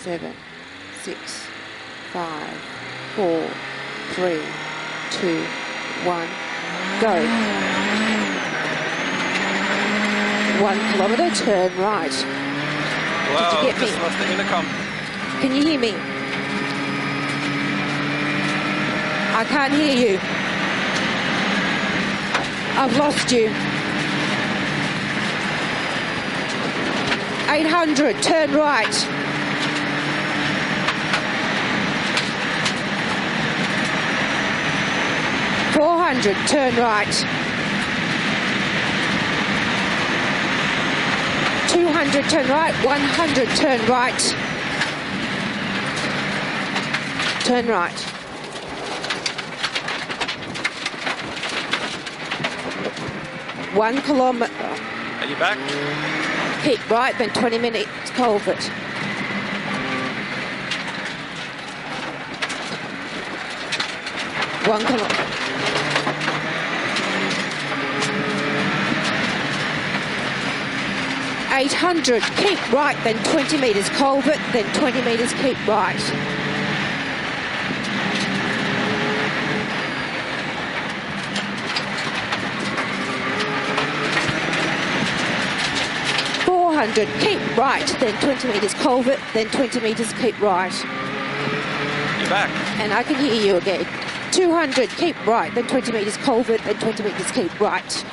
7, 6, 5, 4, 3, 2, 1, go. 1 kilometre, turn right. Wow, Did you get me? just lost the intercom. Can you hear me? I can't hear you. I've lost you. 800, turn right. $400, turn right. 200, turn right. 100, turn right. Turn right. 1 kilometre. Are you back? Keep right, then 20 minutes culvert. One kilometre. $800, keep right, then 20 metres culvert, then 20 metres keep right. Keep right, then 20 metres culvert, then 20 metres keep right. You're back. And I can hear you again. 200, keep right, then 20 metres culvert, then 20 metres keep right.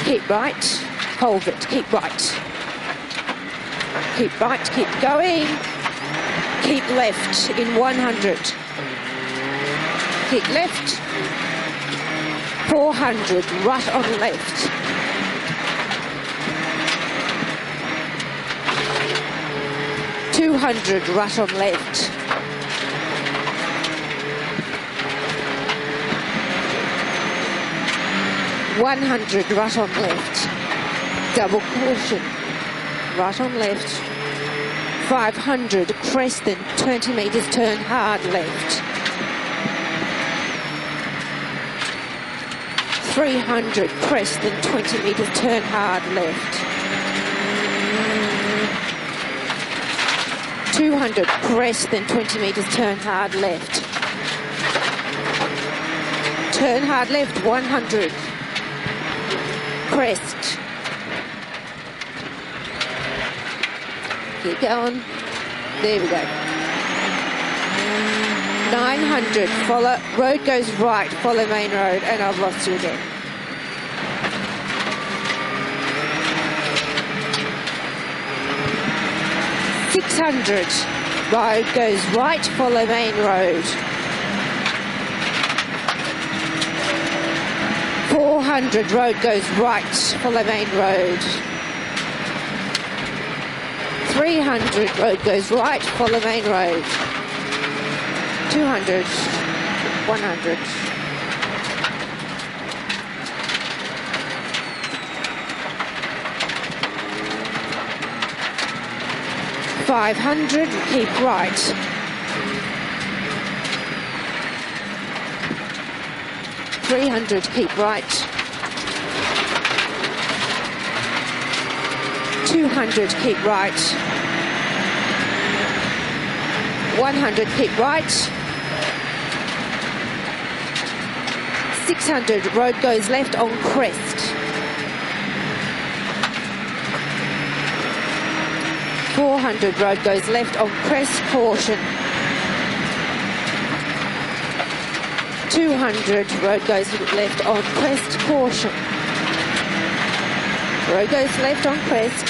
Keep right, culvert, keep right. Keep right, keep going. Keep left in 100. Keep left. 400, right on left. $200, right on left. $100, right on left. Double caution, right on left. 500, crest and 20 metres, turn hard left. 300, crest and 20 metres, turn hard left. 200, crest and 20 metres, turn hard left. Turn hard left, 100. Crest. Keep going. There we go. 900, follow, road goes right, follow main road, and I've lost you again. $600, road goes right, follow main road. 400, road goes right, follow main road. 300, road goes right, follow main road. 200, 100. $500, keep right. $300, keep right. $200, keep right. $100, keep right. $600, road goes left on crest. $400, road goes left on crest, caution. 200, road goes left on crest, caution. Road goes left on crest.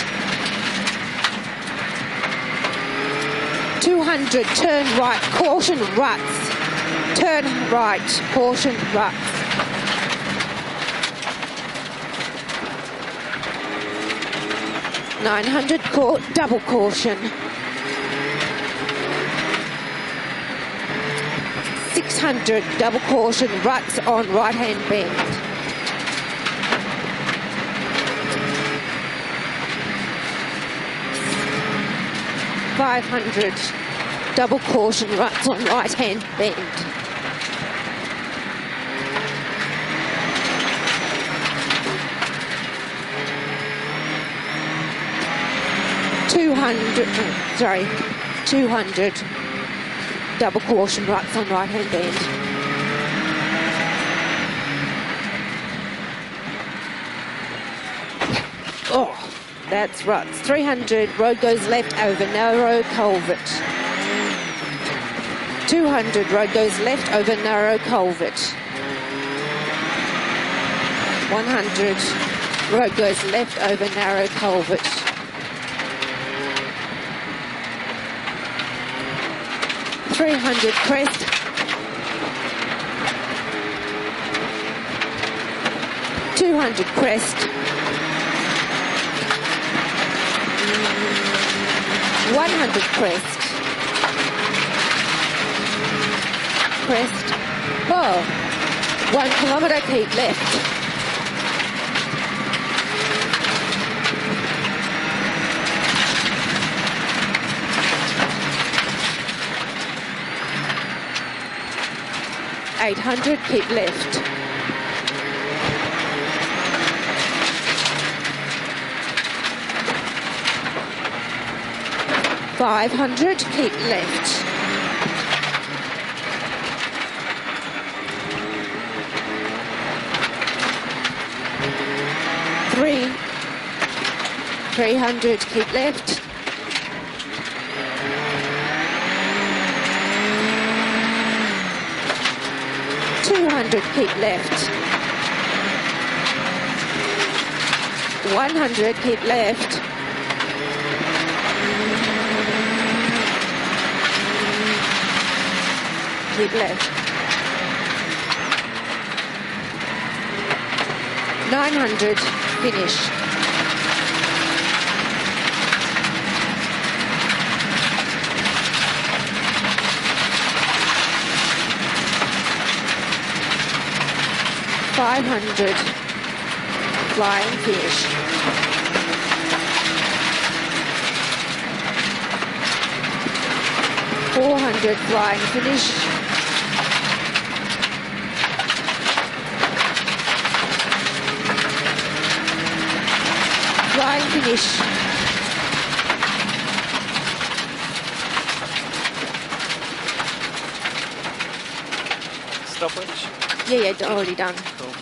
200, turn right, caution, ruts. Turn right, caution, ruts. $900, double caution. 600, double caution, ruts on right-hand bend. 500, double caution, ruts on right-hand bend. 200, sorry, 200 double caution ruts on right hand bend. Oh, that's ruts. 300, road goes left over narrow culvert. 200, road goes left over narrow culvert. 100, road goes left over narrow culvert. 300 crest. 200 crest. 100 crest. Crest. Oh, 1 kilometre, keep left. .800, keep left. .500, keep left. Three. 300, keep left. 200, keep left. 100, keep left. 900, finish. .500, flying finish. .400, flying finish. Flying finish. Stopwatch? Yeah, already done. Cool.